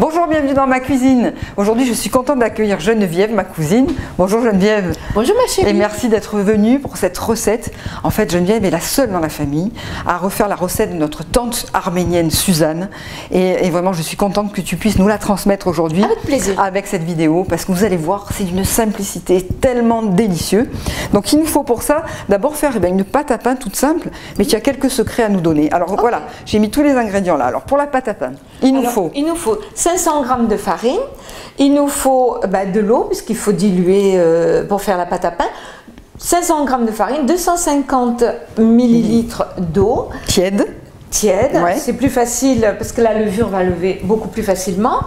Bonjour, bienvenue dans ma cuisine. Aujourd'hui, je suis contente d'accueillir Geneviève, ma cousine. Bonjour Geneviève. Bonjour ma chérie. Et merci d'être venue pour cette recette. En fait, Geneviève est la seule dans la famille à refaire la recette de notre tante arménienne Suzanne. Et vraiment, je suis contente que tu puisses nous la transmettre aujourd'hui. Avec plaisir. Avec cette vidéo, parce que vous allez voir, c'est d'une simplicité tellement délicieux. Donc, il nous faut pour ça d'abord faire une pâte à pain toute simple, mais qui a quelques secrets à nous donner. Alors voilà, j'ai mis tous les ingrédients là. Alors pour la pâte à pain, il nous faut 500 g de farine, il nous faut de l'eau, puisqu'il faut diluer pour faire la pâte à pain, 500 g de farine, 250 ml d'eau. Tiède, ouais. C'est plus facile parce que la levure va lever beaucoup plus facilement.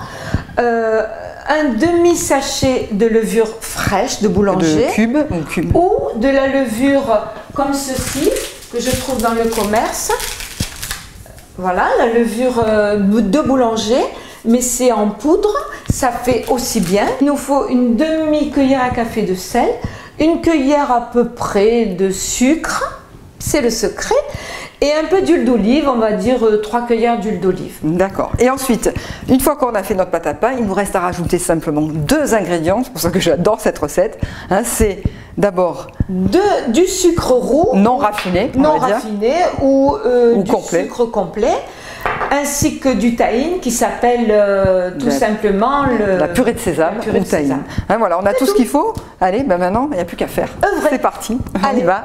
Un demi-sachet de levure fraîche de boulanger. De cube. Ou de la levure comme ceci, que je trouve dans le commerce. Voilà, la levure de boulanger, mais c'est en poudre, ça fait aussi bien. Il nous faut une demi-cuillère à café de sel, une cuillère à peu près de sucre, c'est le secret, et un peu d'huile d'olive, on va dire 3 cuillères d'huile d'olive. D'accord. Et ensuite, une fois qu'on a fait notre pâte à pain, il nous reste à rajouter simplement 2 ingrédients, c'est pour ça que j'adore cette recette. C'est d'abord du sucre roux, non raffiné, ou du complet. Sucre complet, ainsi que du tahine qui s'appelle tout simplement la purée de sésame ou tahine. Voilà, on a tout ce qu'il faut. Allez, maintenant, il n'y a plus qu'à faire. C'est parti, on y va.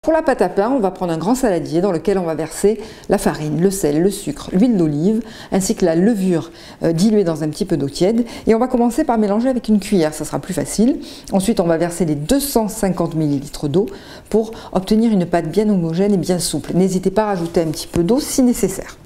Pour la pâte à pain, on va prendre un grand saladier dans lequel on va verser la farine, le sel, le sucre, l'huile d'olive, ainsi que la levure diluée dans un petit peu d'eau tiède. Et on va commencer par mélanger avec une cuillère, ça sera plus facile. Ensuite, on va verser les 250 ml d'eau pour obtenir une pâte bien homogène et bien souple. N'hésitez pas à rajouter un petit peu d'eau si nécessaire.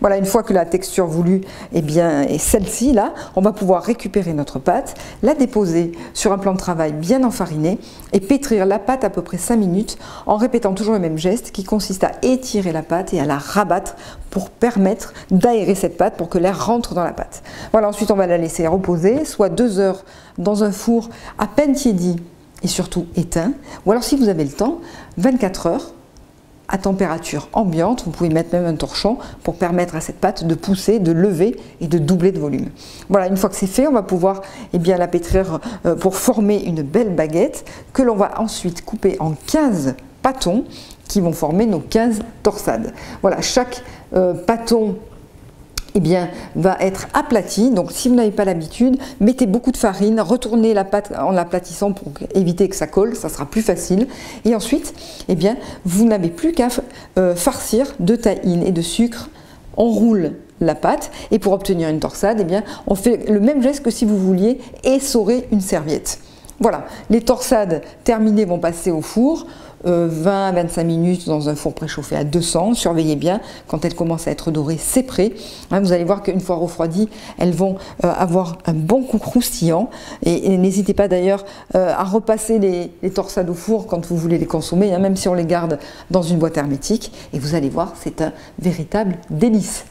Voilà, une fois que la texture voulue est celle-ci, là, on va pouvoir récupérer notre pâte, la déposer sur un plan de travail bien enfariné et pétrir la pâte à peu près 5 minutes en répétant toujours le même geste qui consiste à étirer la pâte et à la rabattre pour permettre d'aérer cette pâte pour que l'air rentre dans la pâte. Voilà, ensuite on va la laisser reposer, soit 2 heures dans un four à peine tiédi et surtout éteint, ou alors si vous avez le temps, 24 heures à température ambiante. Vous pouvez mettre même un torchon pour permettre à cette pâte de pousser, de lever et de doubler de volume. Voilà, une fois que c'est fait, on va pouvoir la pétrir pour former une belle baguette que l'on va ensuite couper en 15 pâtons qui vont former nos 15 torsades. Voilà, chaque pâton va être aplati. Donc si vous n'avez pas l'habitude, mettez beaucoup de farine, retournez la pâte en l'aplatissant pour éviter que ça colle, ça sera plus facile. Et ensuite, vous n'avez plus qu'à farcir de tahine et de sucre. On roule la pâte et pour obtenir une torsade, on fait le même geste que si vous vouliez essorer une serviette. Voilà, les torsades terminées vont passer au four. 20 à 25 minutes dans un four préchauffé à 200, surveillez bien, quand elles commencent à être dorées, c'est prêt. Vous allez voir qu'une fois refroidies, elles vont avoir un bon coup croustillant et n'hésitez pas d'ailleurs à repasser les torsades au four quand vous voulez les consommer, même si on les garde dans une boîte hermétique, et vous allez voir, c'est un véritable délice.